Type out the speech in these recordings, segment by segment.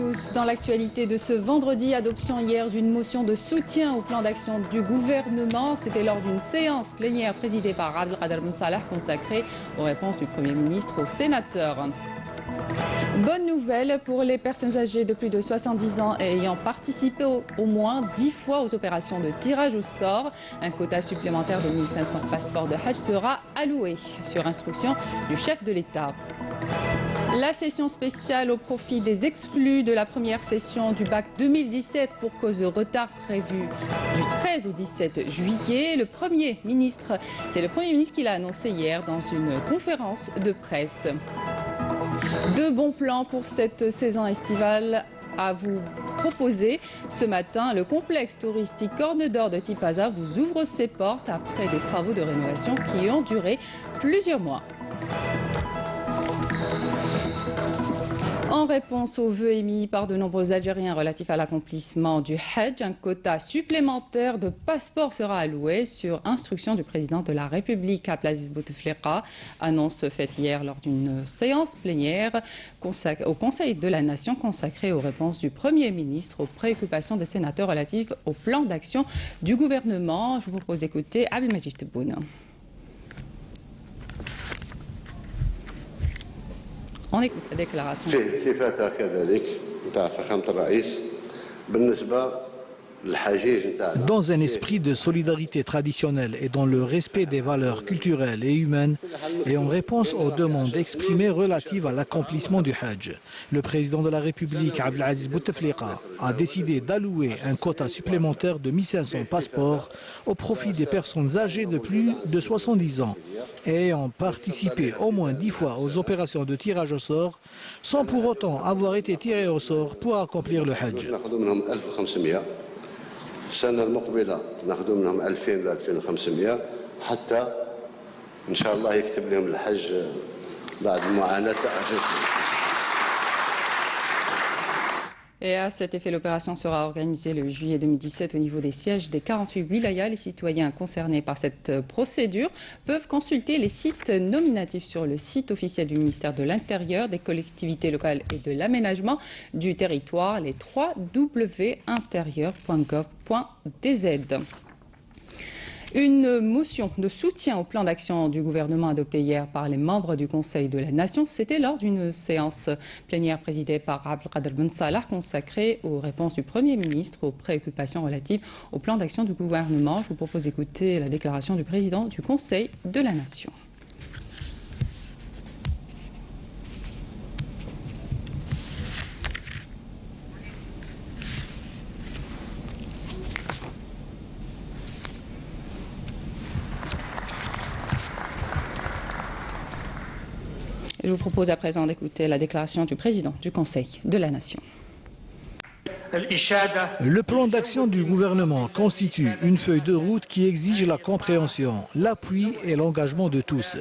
tous. Dans l'actualité de ce vendredi, adoption hier d'une motion de soutien au plan d'action du gouvernement. C'était lors d'une séance plénière présidée par Abdelkader Ben Salah consacrée aux réponses du Premier ministre aux sénateurs. Bonne nouvelle pour les personnes âgées de plus de 70 ans et ayant participé au moins 10 fois aux opérations de tirage au sort. Un quota supplémentaire de 1500 passeports de Hajj sera alloué sur instruction du chef de l'État. La session spéciale au profit des exclus de la première session du bac 2017 pour cause de retard prévu du 13 au 17 juillet. C'est le Premier ministre qui l'a annoncé hier dans une conférence de presse. De bons plans pour cette saison estivale à vous proposer. Ce matin, le complexe touristique Corne d'Or de Tipaza vous ouvre ses portes après des travaux de rénovation qui ont duré plusieurs mois. En réponse aux vœux émis par de nombreux Algériens relatifs à l'accomplissement du Hajj, un quota supplémentaire de passeports sera alloué sur instruction du président de la République, Abdelaziz Bouteflika. Annonce faite hier lors d'une séance plénière au Conseil de la Nation consacrée aux réponses du Premier ministre aux préoccupations des sénateurs relatives au plan d'action du gouvernement. Je vous propose d'écouter Abdelmajid Tebboune. On écoute la déclaration. Dans un esprit de solidarité traditionnelle et dans le respect des valeurs culturelles et humaines et en réponse aux demandes exprimées relatives à l'accomplissement du Hajj, le président de la République, Abdelaziz Bouteflika, a décidé d'allouer un quota supplémentaire de 1500 passeports au profit des personnes âgées de plus de 70 ans et ayant participé au moins 10 fois aux opérations de tirage au sort sans pour autant avoir été tirés au sort pour accomplir le Hajj. السنة المقبلة ناخذ منهم 2000 ل 2500 حتى إن شاء الله يكتب لهم الحج بعد معاناة 10 سنين. Et à cet effet, l'opération sera organisée le juillet 2017 au niveau des sièges des 48 wilayas. Les citoyens concernés par cette procédure peuvent consulter les sites nominatifs sur le site officiel du ministère de l'Intérieur, des collectivités locales et de l'aménagement du territoire, les www.intérieur.gov.dz. Une motion de soutien au plan d'action du gouvernement adopté hier par les membres du Conseil de la Nation, c'était lors d'une séance plénière présidée par Abdelkader Ben Salah consacrée aux réponses du Premier ministre aux préoccupations relatives au plan d'action du gouvernement. Je vous propose d'écouter la déclaration du président du Conseil de la Nation. Je vous propose à présent d'écouter la déclaration du président du Conseil de la Nation. Le plan d'action du gouvernement constitue une feuille de route qui exige la compréhension, l'appui et l'engagement de tous.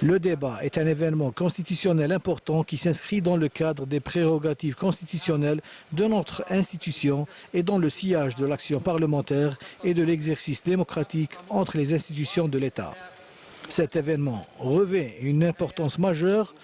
Le débat est un événement constitutionnel important qui s'inscrit dans le cadre des prérogatives constitutionnelles de notre institution et dans le sillage de l'action parlementaire et de l'exercice démocratique entre les institutions de l'État. Cet événement revêt une importance majeure,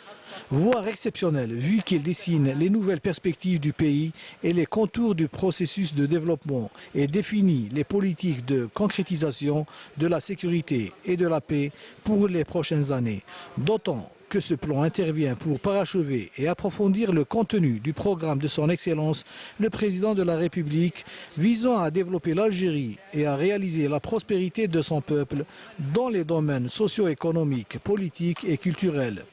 voire exceptionnelle, vu qu'il dessine les nouvelles perspectives du pays et les contours du processus de développement et définit les politiques de concrétisation de la sécurité et de la paix pour les prochaines années. D'autant que ce plan intervient pour parachever et approfondir le contenu du programme de son Excellence, le Président de la République, visant à développer l'Algérie et à réaliser la prospérité de son peuple dans les domaines socio-économiques, politiques et culturels.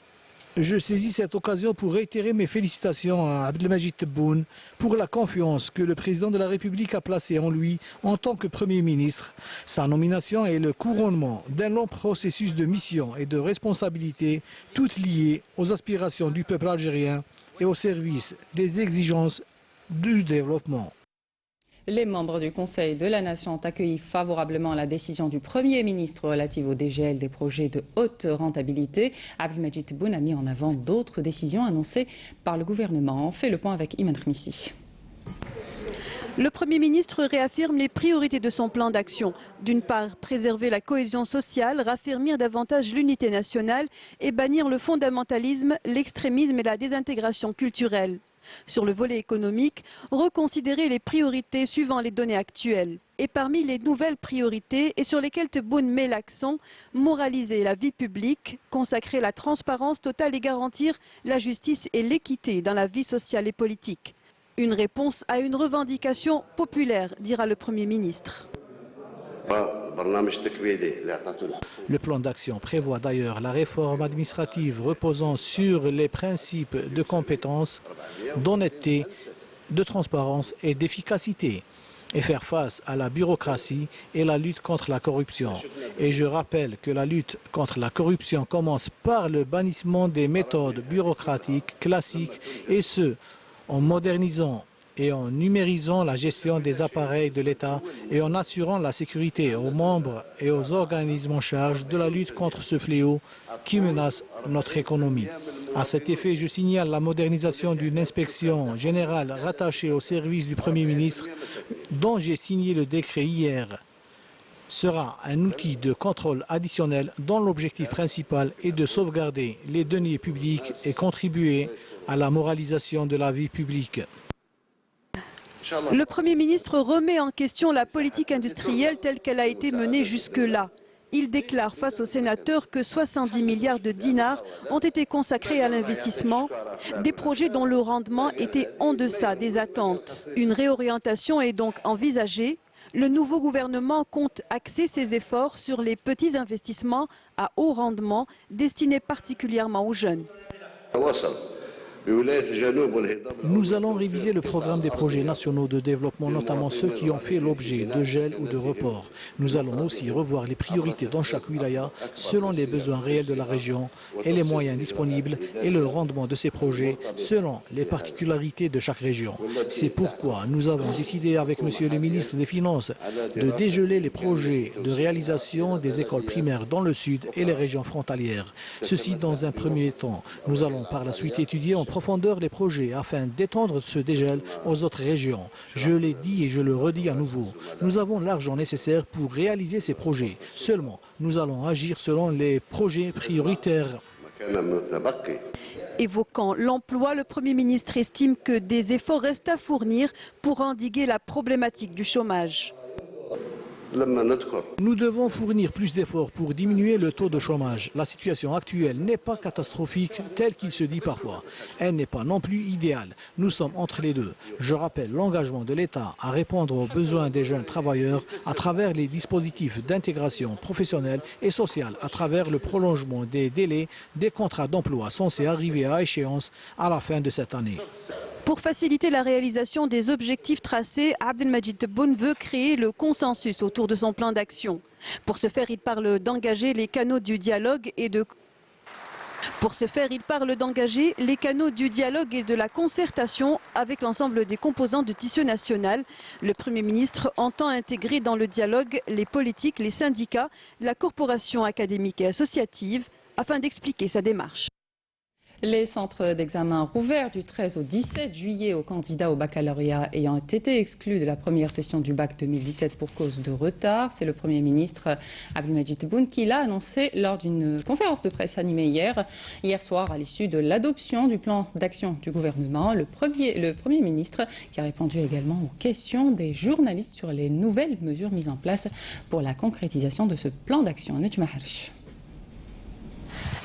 Je saisis cette occasion pour réitérer mes félicitations à Abdelmajid Tebboune pour la confiance que le président de la République a placée en lui en tant que Premier ministre. Sa nomination est le couronnement d'un long processus de mission et de responsabilité, toutes liées aux aspirations du peuple algérien et au service des exigences du développement. Les membres du Conseil de la Nation ont accueilli favorablement la décision du Premier ministre relative au DGL des projets de haute rentabilité. Abdelmajid Tebboune a mis en avant d'autres décisions annoncées par le gouvernement. On fait le point avec Iman Khmissi. Le Premier ministre réaffirme les priorités de son plan d'action. D'une part, préserver la cohésion sociale, raffermir davantage l'unité nationale et bannir le fondamentalisme, l'extrémisme et la désintégration culturelle. Sur le volet économique, reconsidérer les priorités suivant les données actuelles. Et parmi les nouvelles priorités et sur lesquelles Tebboune met l'accent, moraliser la vie publique, consacrer la transparence totale et garantir la justice et l'équité dans la vie sociale et politique. Une réponse à une revendication populaire, dira le Premier ministre. Le plan d'action prévoit d'ailleurs la réforme administrative reposant sur les principes de compétence, d'honnêteté, de transparence et d'efficacité, et faire face à la bureaucratie et la lutte contre la corruption. Et je rappelle que la lutte contre la corruption commence par le bannissement des méthodes bureaucratiques classiques, et ce, en modernisant et en numérisant la gestion des appareils de l'État et en assurant la sécurité aux membres et aux organismes en charge de la lutte contre ce fléau qui menace notre économie. À cet effet, je signale la modernisation d'une inspection générale rattachée au service du Premier ministre, dont j'ai signé le décret hier. Sera un outil de contrôle additionnel dont l'objectif principal est de sauvegarder les deniers publics et contribuer à la moralisation de la vie publique. Le Premier ministre remet en question la politique industrielle telle qu'elle a été menée jusque-là. Il déclare face aux sénateurs que 70 milliards de dinars ont été consacrés à l'investissement, des projets dont le rendement était en deçà des attentes. Une réorientation est donc envisagée. Le nouveau gouvernement compte axer ses efforts sur les petits investissements à haut rendement destinés particulièrement aux jeunes. Nous allons réviser le programme des projets nationaux de développement, notamment ceux qui ont fait l'objet de gel ou de report. Nous allons aussi revoir les priorités dans chaque wilaya selon les besoins réels de la région et les moyens disponibles et le rendement de ces projets selon les particularités de chaque région. C'est pourquoi nous avons décidé avec Monsieur le ministre des Finances de dégeler les projets de réalisation des écoles primaires dans le sud et les régions frontalières. Ceci dans un premier temps. Nous allons par la suite étudier en profondeur les projets afin d'étendre ce dégel aux autres régions. Je l'ai dit et je le redis à nouveau. Nous avons l'argent nécessaire pour réaliser ces projets. Seulement, nous allons agir selon les projets prioritaires. Évoquant l'emploi, le Premier ministre estime que des efforts restent à fournir pour endiguer la problématique du chômage. Nous devons fournir plus d'efforts pour diminuer le taux de chômage. La situation actuelle n'est pas catastrophique telle qu'il se dit parfois. Elle n'est pas non plus idéale. Nous sommes entre les deux. Je rappelle l'engagement de l'État à répondre aux besoins des jeunes travailleurs à travers les dispositifs d'intégration professionnelle et sociale, à travers le prolongement des délais des contrats d'emploi censés arriver à échéance à la fin de cette année. Pour faciliter la réalisation des objectifs tracés, Abdelmajid Tebboune veut créer le consensus autour de son plan d'action. Pour ce faire, il parle d'engager les canaux du dialogue et de la concertation avec l'ensemble des composants du tissu national. Le Premier ministre entend intégrer dans le dialogue les politiques, les syndicats, la corporation académique et associative afin d'expliquer sa démarche. Les centres d'examen rouverts du 13 au 17 juillet aux candidats au baccalauréat ayant été exclus de la première session du bac 2017 pour cause de retard. C'est le Premier ministre Abdelmajid Tebboune qui l'a annoncé lors d'une conférence de presse animée hier soir à l'issue de l'adoption du plan d'action du gouvernement. Le Premier ministre qui a répondu également aux questions des journalistes sur les nouvelles mesures mises en place pour la concrétisation de ce plan d'action.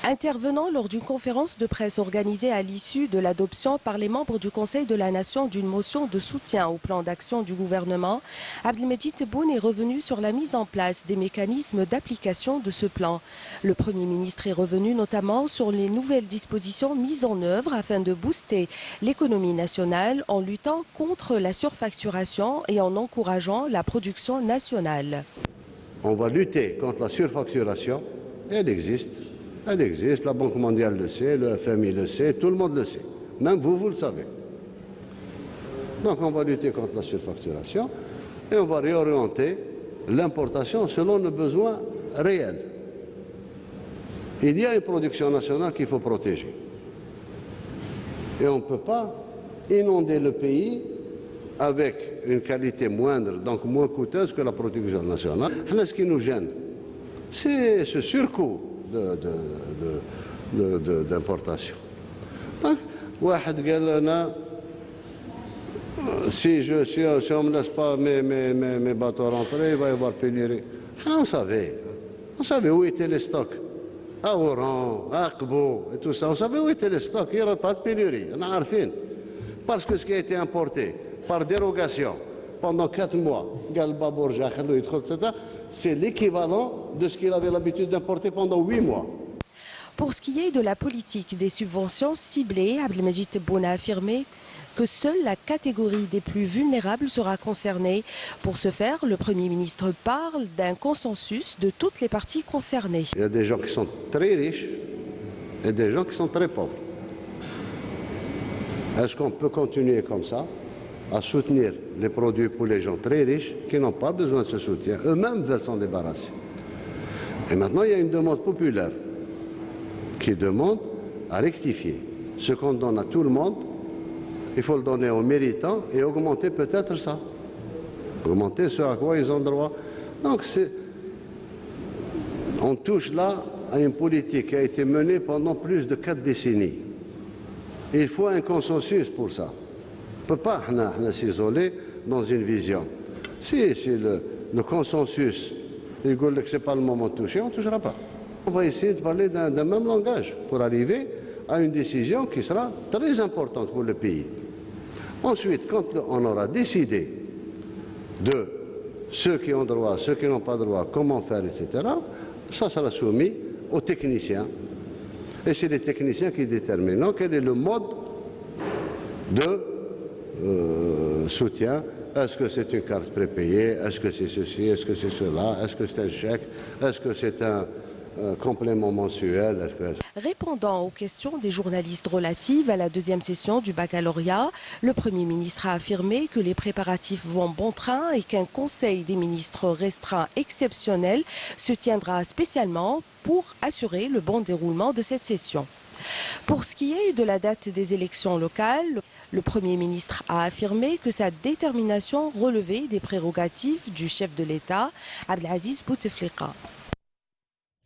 Intervenant lors d'une conférence de presse organisée à l'issue de l'adoption par les membres du Conseil de la Nation d'une motion de soutien au plan d'action du gouvernement, Abdelmajid Tebboune est revenu sur la mise en place des mécanismes d'application de ce plan. Le Premier ministre est revenu notamment sur les nouvelles dispositions mises en œuvre afin de booster l'économie nationale en luttant contre la surfacturation et en encourageant la production nationale. On va lutter contre la surfacturation, elle existe. Elle existe, la Banque mondiale le sait, le FMI le sait, tout le monde le sait. Même vous, vous le savez. Donc on va lutter contre la surfacturation et on va réorienter l'importation selon nos besoins réels. Il y a une production nationale qu'il faut protéger. Et on ne peut pas inonder le pays avec une qualité moindre, donc moins coûteuse que la production nationale. Là, ce qui nous gêne, c'est ce surcoût d'importation. Donc, واحد قال لنا Si on ne me laisse pas mes bateaux rentrer, il va y avoir pénurie. On savait où étaient les stocks. À Oran, à Akbo et tout ça, on savait où étaient les stocks. Il n'y aura pas de pénurie. On a arfin. Parce que ce qui a été importé par dérogation pendant 4 mois, Galba, Borja, etc., c'est l'équivalent de ce qu'il avait l'habitude d'importer pendant 8 mois. Pour ce qui est de la politique des subventions ciblées, Abdelmajid Tebboune a affirmé que seule la catégorie des plus vulnérables sera concernée. Pour ce faire, le Premier ministre parle d'un consensus de toutes les parties concernées. Il y a des gens qui sont très riches et des gens qui sont très pauvres. Est-ce qu'on peut continuer comme ça à soutenir les produits pour les gens très riches qui n'ont pas besoin de ce soutien? Eux-mêmes veulent s'en débarrasser. Et maintenant, il y a une demande populaire qui demande à rectifier. Ce qu'on donne à tout le monde, il faut le donner aux méritants et augmenter peut-être ça. Augmenter ce à quoi ils ont droit. Donc on touche là à une politique qui a été menée pendant plus de 4 décennies. Et il faut un consensus pour ça. On ne peut pas s'isoler dans une vision. Si le consensus, il dit que ce n'est pas le moment de toucher, on ne touchera pas. On va essayer de parler d'un même langage pour arriver à une décision qui sera très importante pour le pays. Ensuite, quand on aura décidé de ceux qui ont droit, ceux qui n'ont pas droit, comment faire, etc., ça sera soumis aux techniciens. Et c'est les techniciens qui détermineront quel est le mode de soutien. Est-ce que c'est une carte prépayée? Est-ce que c'est ceci? Est-ce que c'est cela? Est-ce que c'est un chèque? Est-ce que c'est un complément mensuel? Répondant aux questions des journalistes relatives à la deuxième session du baccalauréat, le Premier ministre a affirmé que les préparatifs vont bon train et qu'un conseil des ministres restreint exceptionnel se tiendra spécialement pour assurer le bon déroulement de cette session. Pour ce qui est de la date des élections locales, le Premier ministre a affirmé que sa détermination relevait des prérogatives du chef de l'État, Abdelaziz Bouteflika.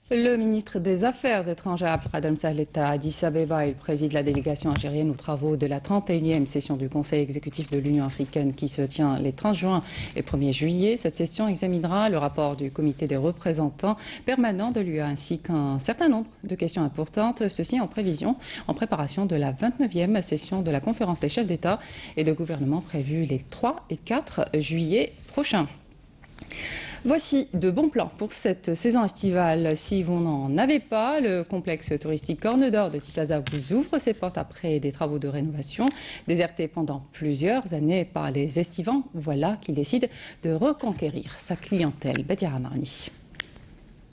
Le ministre des Affaires étrangères Abdelkader Msahl est à Addis Abeba. Il préside la délégation algérienne aux travaux de la 31e session du Conseil exécutif de l'Union africaine qui se tient les 30 juin et 1er juillet. Cette session examinera le rapport du comité des représentants permanents de l'UE ainsi qu'un certain nombre de questions importantes, ceci en préparation de la 29e session de la conférence des chefs d'État et de gouvernement prévue les 3 et 4 juillet prochains. Voici de bons plans pour cette saison estivale. Si vous n'en avez pas, le complexe touristique Corne d'Or de Tipaza vous ouvre ses portes après des travaux de rénovation. Déserté pendant plusieurs années par les estivants, voilà qu'il décide de reconquérir sa clientèle. Badiara Marni.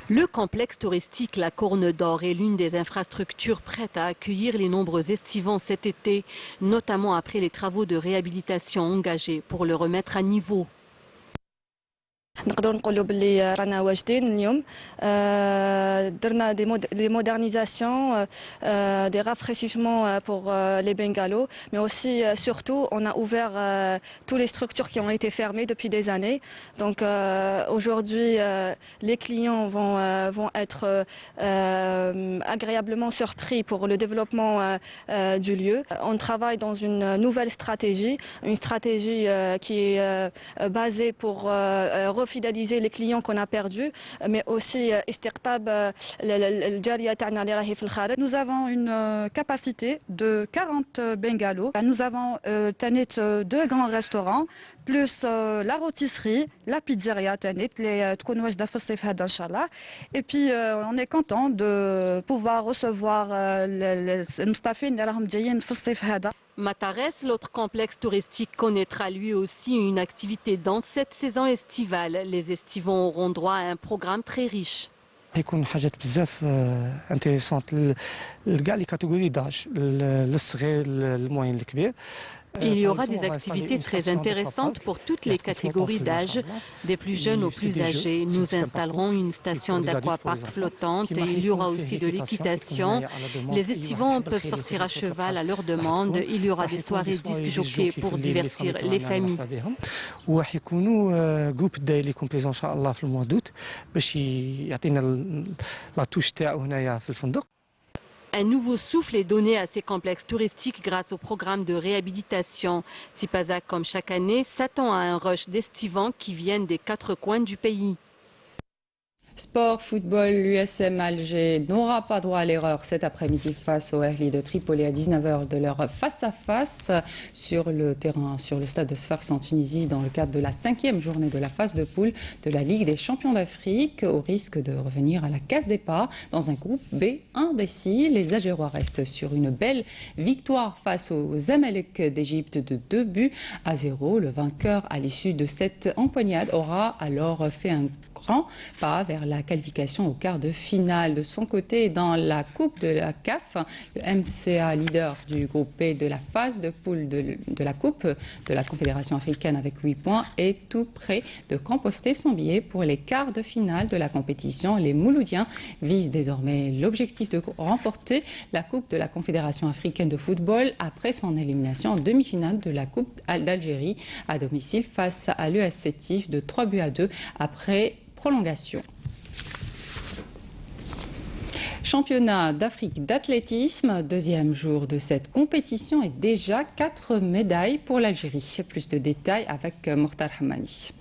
Le complexe touristique La Corne d'Or est l'une des infrastructures prêtes à accueillir les nombreux estivants cet été, notamment après les travaux de réhabilitation engagés pour le remettre à niveau. نقدر نقولوا باللي رانا واجدين اليوم درنا des modernisations, des rafraîchissements pour les bungalows, mais aussi surtout on a ouvert toutes les structures qui ont été fermées depuis des années. Donc aujourd'hui les clients vont être agréablement surpris pour le développement du lieu. On travaille dans une nouvelle stratégie, qui est basée pour refidéliser les clients qu'on a perdus, mais aussi nous avons une capacité de 40 bungalows. Nous avons 2 grands restaurants, plus la rôtisserie, la pizzeria, et puis on est content de pouvoir recevoir les Matares, l'autre complexe touristique, connaîtra lui aussi une activité dans cette saison estivale. Les estivants auront droit à un programme très riche. يكون حاجات بزاف انتريسونت لكاع لي كاتيجوري داج للصغير للموين الكبير. Il y aura des activités très intéressantes pour toutes les catégories d'âge, des plus jeunes aux plus âgés. Nous installerons une station d'aquapark flottante et il y aura aussi de l'équitation. Les estivants peuvent sortir à cheval à leur demande. Il y aura des soirées disc jockey pour divertir les familles. وحيكونوا جروب داير لي كومبليزون ان شاء الله في الموا دوت باش يعطينا لا توش تاعو هنايا في الفندق. Un nouveau souffle est donné à ces complexes touristiques grâce au programme de réhabilitation. Tipaza, comme chaque année, s'attend à un rush d'estivants qui viennent des 4 coins du pays. Sport, football, l'USM Alger n'aura pas droit à l'erreur cet après-midi face au Ahli de Tripoli à 19h de leur face-à-face sur le terrain, sur le stade de Sfars en Tunisie dans le cadre de la 5e journée de la phase de poule de la Ligue des champions d'Afrique, au risque de revenir à la case départ dans un groupe B indécis. Les Algérois restent sur une belle victoire face aux Zamalek d'Égypte de 2-0. Le vainqueur à l'issue de cette empoignade aura alors fait un grand pas vers la qualification au quart de finale. De son côté, dans la Coupe de la CAF, le MCA, leader du groupe B de la phase de poule de la Coupe de la Confédération africaine avec 8 points, est tout près de composter son billet pour les quarts de finale de la compétition. Les Mouloudiens visent désormais l'objectif de remporter la Coupe de la Confédération africaine de football après son élimination en demi-finale de la Coupe d'Algérie à domicile face à l'US Sétif de 3-2 après prolongation. Championnat d'Afrique d'athlétisme, deuxième jour de cette compétition et déjà 4 médailles pour l'Algérie. Plus de détails avec Mortar Hamani.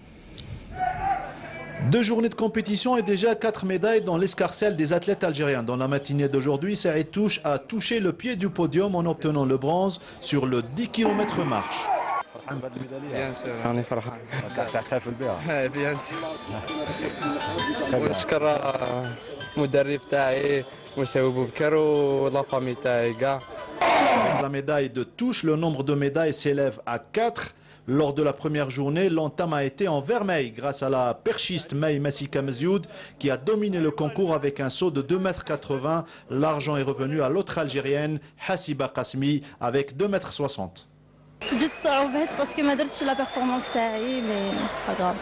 2 journées de compétition et déjà 4 médailles dans l'escarcelle des athlètes algériens. Dans la matinée d'aujourd'hui, Saïd Touche a touché le pied du podium en obtenant le bronze sur le 10 km marche. Bien sûr, on est فرحان. تحتفل بها. Bien sûr. ونشكر المدرب تاعي مساوي بوبكر ولا فامي تاعي كاع. Avec la médaille de touche, le nombre de médailles s'élève à 4. Lors de la première journée, l'entame a été en vermeil grâce à la perchiste May Massika Mezioud qui a dominé le concours avec un saut de 2,80 m. L'argent est revenu à l'autre Algérienne, Hassiba Qasmi, avec 2,60 m. جات صعوبات باسكو ما درتش لا بيرفورمانس تاعي مي سي با غراف.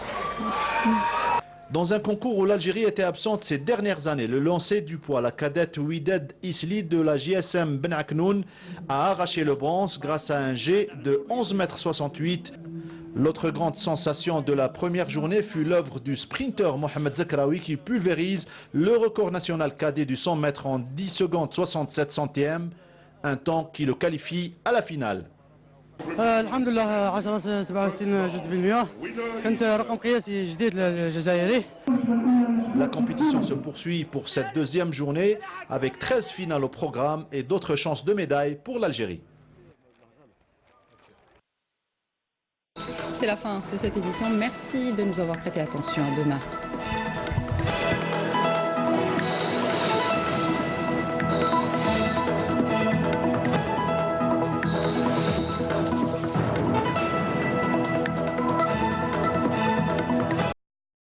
Dans un concours où l'Algérie était absente ces dernières années, le lancer du poids, la cadette Ouided Isli de la JSM Ben Aknoun a arraché le bronze grâce à un jet de 11,68 m. L'autre grande sensation de la première journée fut l'œuvre du sprinter Mohamed Zakraoui qui pulvérise le record national cadet du 100 mètres en 10 secondes 67 centièmes, un temps qui le qualifie à la finale. الحمد لله 10 67 جزء بالمئة كنت رقم قياسي جديد للجزائري. La compétition se poursuit pour cette deuxième journée avec 13 finales au programme et d'autres chances de médailles pour l'Algérie. C'est la fin de cette édition. Merci de nous avoir prêté attention. À demain.